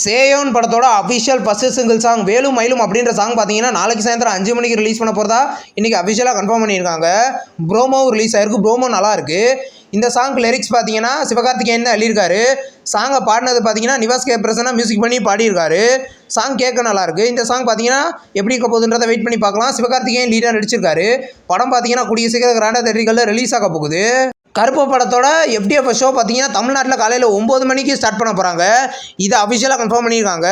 சேயோன் படத்தோட official first single song வேலும் மயிலும் அப்படின்ற சாங் பார்த்தீங்கன்னா நாளைக்கு சாயந்தரம் 5 மணிக்கு ரிலீஸ் பண்ண போகிறதா இன்றைக்கி அஃபிஷியலாக கன்ஃபார்ம் பண்ணியிருக்காங்க. ப்ரோமோவும் ரிலீஸ் ஆயிருக்கு. ப்ரோமோ நல்லாயிருக்கு. இந்த சாங் லிரிக்ஸ் பார்த்தீங்கன்னா சிவகார்த்திகேயன் தான் எழுதியிருக்காரு. சாங்கை பாடினது பார்த்தீங்கன்னா நிவாஸ் கே பிரசன்னா மியூசிக் பண்ணி பாடியிருக்காரு. சாங் கேட்க நல்லாயிருக்கு. இந்த சாங் பார்த்தீங்கன்னா எப்படி இருக்க போகுதுன்றதை வெயிட் பண்ணி பார்க்கலாம். சிவகார்த்திகேயன் லீடாக நடிச்சிருக்காரு. படம் பார்த்தீங்கன்னா கூடிய சீக்கிரம் கிராண்டாக தேட்டர்களில் ரிலீஸ் ஆக போகுது. கருப்பு படத்தோட FDF ஷோ பார்த்தீங்கன்னா தமிழ்நாட்டில் காலையில் 9 மணிக்கு ஸ்டார்ட் பண்ண போகிறாங்க. இதை அஃபிஷியலாக கன்ஃபார்ம் பண்ணியிருக்காங்க.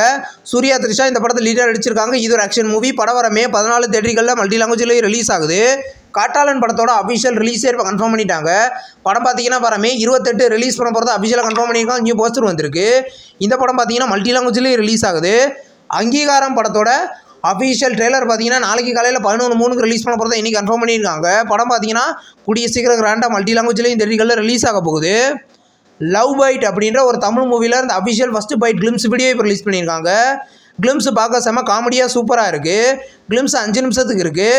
சூர்யா த்ரிஷா இந்த படத்தில் லீடர் நடிச்சிருக்காங்க. இது ஒரு ஆக்ஷன் மூவி. படம் வர மே 14 தேட்டர்களில் மல்டி லாங்குவேஜ்லேயே ரிலீஸ் ஆகுது. காட்டாளன் படத்தோட அஃபிஷியல் ரிலீஸே இப்போ கன்ஃபார்ம் பண்ணிட்டாங்க. படம் பார்த்தீங்கன்னா வர மே 28 ரிலீஸ் பண்ண போகிறத அஃபிஷியலாக கன்ஃபார்ம் பண்ணியிருக்காங்க. நியூ போஸ்டர் வந்திருக்கு. இந்த படம் பார்த்தீங்கன்னா மல்டி லாங்குவேஜ்லேயே ரிலீஸ் ஆகுது. அங்கீகாரம் படத்தோட அஃபிஷியல் ட்ரெய்லர் பார்த்தீங்கன்னா நாளைக்கு காலையில் 11:03 ரிலீஸ் பண்ண போகிறத இன்றைக்கி கன்ஃபார்ம் பண்ணியிருக்காங்க. படம் பார்த்தீங்கன்னா கூடிய சீக்கிரம் கிராண்டாக மல்டி லாங்குவேஜ்லேயும் தேட்டர்களில் ரிலீஸ் ஆக போகுது. லவ் பைட் அப்படின்ற ஒரு தமிழ் மூவியில் இந்த official first byte glimpse video இப்போ ரிலீஸ் பண்ணியிருக்காங்க. கிளிம்ஸ் பார்க்க செம்ம காமெடியாக சூப்பராக இருக்குது. கிளிம்ஸ் 5 நிமிஷத்துக்கு இருக்குது.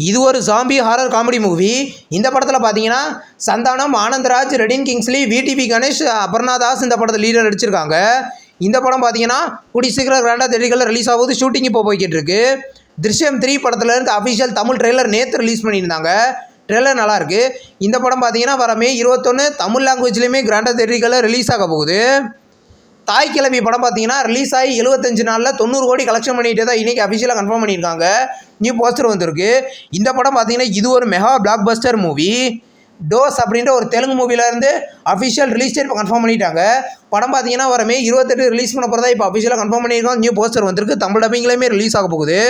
இது ஒரு ஜாம்பி ஹாரர் காமெடி மூவி. இந்த படத்தில் பார்த்தீங்கன்னா சந்தானம், ஆனந்தராஜ், ரெடின் கிங்ஸ்லி, VTV கணேஷ், அபர்ணா தாஸ் இந்த படத்தில் லீடர் நடிச்சிருக்காங்க. இந்த படம் பார்த்தீங்கன்னா கூடிய சீக்கிரம் கிராண்டாக தேட்டர்களில் ரிலீஸ் ஆகுது. ஷூட்டிங் இப்போ போய்கிட்டு இருக்கு. திருஷ்யம் 3 படத்தில் இருந்து அஃபிஷியல் தமிழ் ட்ரெய்லர் நேற்று ரிலீஸ் பண்ணியிருந்தாங்க. ட்ரெய்லர் நல்லாயிருக்கு. இந்த படம் பார்த்தீங்கன்னா வர மே 21 தமிழ் லாங்குவேஜ்லேயுமே கிராண்டாக தேட்டர்களில் ரிலீஸ் ஆக போகுது. தாய் கிழவி படம் பார்த்தீங்கன்னா ரிலீஸ் ஆகி 75 நாளில் 90 கோடி கலெக்ஷன் பண்ணிட்டு தான் இன்றைக்கி அஃபிஷியலாக கன்ஃபார்ம் பண்ணியிருக்காங்க. நியூ போஸ்டர் வந்திருக்கு. இந்த படம் பார்த்தீங்கன்னா இது ஒரு mega black Bastar movie. Dose அப்படின்ற ஒரு தெலுங்கு மூவிலேருந்து அஃபிஷியல் ரிலீஸ் டேட் இப்போ கன்ஃபார்ம் பண்ணிட்டாங்க. படம் பார்த்தீங்கன்னா வர மே 28 ரிலீஸ் பண்ண போகிறதா இப்போ அஃபிஷியலாக கன்ஃபார்ம் பண்ணியிருக்கோம். நியூ போஸ்டர் வந்திருக்கு. தமிழ் டப்பிங்லேயுமே ரிலீஸ் ஆக போகுது.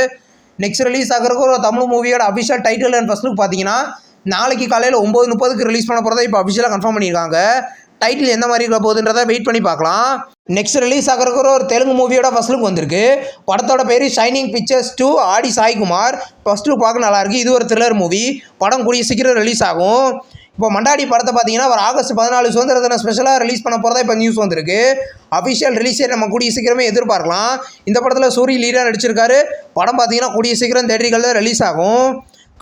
நெக்ஸ்ட் ரிலீஸ் ஆகிறதுக்கு ஒரு தமிழ் மூவியோட official title and first look பார்த்தீங்கன்னா நாளைக்கு காலையில் 9:30 ரிலீஸ் பண்ண போகிறதா இப்போ அஃபிஷியலாக கன்ஃபார்ம் பண்ணியிருக்காங்க. டைட்டில் எந்த மாதிரி இருக்க போகுதுன்றதை வெயிட் பண்ணி பார்க்கலாம். நெக்ஸ்ட் ரிலீஸ் ஆகிறதுக்கு ஒரு தெலுங்கு மூவியோட ஃபர்ஸ்ட் லுக் வந்திருக்கு. படத்தோட பேர் ஷைனிங் பிக்சர்ஸ் 2 ஆடி சாய்குமார். ஃபர்ஸ்ட் லுக் பார்க்க நல்லாயிருக்கு. இது ஒரு த்ரில்லர் மூவி. படம் கூடிய சீக்கிரம் ரிலீஸ் ஆகும். இப்போ மண்டாடி படத்தை பார்த்தீங்கன்னா ஒரு ஆகஸ்ட் 14 சுதந்திர தினம் ஸ்பெஷலாக ரிலீஸ் பண்ண போகிறதா இப்போ நியூஸ் வந்திருக்கு. அஃபிஷியல் ரிலீஸே நம்ம கூடிய சீக்கிரமே எதிர்பார்க்கலாம். இந்த படத்தில் சூரி லீடாக நடிச்சிருக்காரு. படம் பார்த்தீங்கன்னா கூடிய சீக்கிரம் தேட்டர்களில் ரிலீஸ் ஆகும்.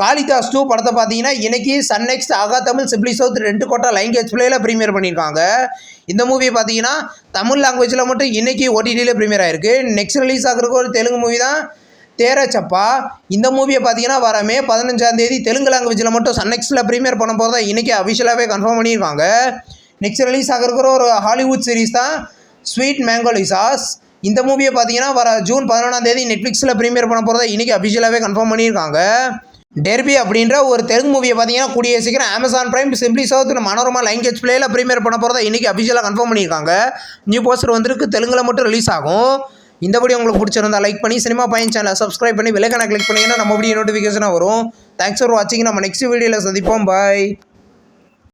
காளிதாஸ் 2 படத்தை பார்த்தீங்கன்னா இன்னைக்கு சன் நெக்ஸ்ட், ஆகா தமிழ், சிப்ளி சவுத் 2 கோட்டா லைங்கேஜ் பிளேயில் ப்ரீமியர் பண்ணியிருக்காங்க. இந்த மூவி பார்த்தீங்கன்னா தமிழ் லாங்குவேஜில் மட்டும் இன்னைக்கு OTTயில் ப்ரீமியர் ஆயிருக்கு. நெக்ஸ்ட் ரிலீஸ் ஆகிறதுக்கு ஒரு தெலுங்கு மூவி தான் தேரச்சப்பா. இந்த மூவியை பார்த்தீங்கன்னா வர மே 15 தெலுங்கு லாங்குவேஜில் மட்டும் சன் நெக்ஸ்ட்டில் ப்ரீமியர் பண்ண போகிறதா இன்றைக்கி அஃபிஷியலாகவே கன்ஃபார்ம் பண்ணியிருக்காங்க. நெக்ஸ்ட் ரிலீஸ் ஆகிறதுக்கு ஒரு ஹாலிவுட் சீரிஸ் தான் ஸ்வீட் மேங்கோ லிசாஸ். இந்த மூவியை பார்த்தீங்கன்னா வர ஜூன் 11 நெட்ஃப்ளிக்ஸில் ப்ரீமியர் பண்ண போகிறதா இன்றைக்கி அஃபிஷியலாகவே கன்ஃபார்ம் பண்ணியிருக்காங்க. டெர்பி அப்படின்ற ஒரு தெலுங்கு மூவியை பார்த்தீங்கன்னா கூடிய சீக்கிரம் Amazon Prime, Simply South, Manorama லைங்கேஜ் பிளேயில் ப்ரீமியர் பண்ண போகிறதா இன்றைக்கி அஃபிஷியலாக கன்ஃபார்ம் பண்ணியிருக்காங்க. நியூ போஸ்டர் வந்திருக்கு. தெலுங்கில் மட்டும் ரிலீஸ் ஆகும். இந்த வீடியோ உங்களுக்கு பிடிச்சிருந்தா லைக் பண்ணி சினிமா பையன் சேனலை சப்ஸ்கிரைப் பண்ணி பெல் ஐகானை கிளிக் பண்ணிங்கன்னா நம்ம வீடியோ நோட்டிஃபிகேஷனாக வரும். தேங்க்ஸ் ஃபார் வாட்சிங். நம்ம நெக்ஸ்ட் வீடியோவில் சந்திப்போம். பாய்.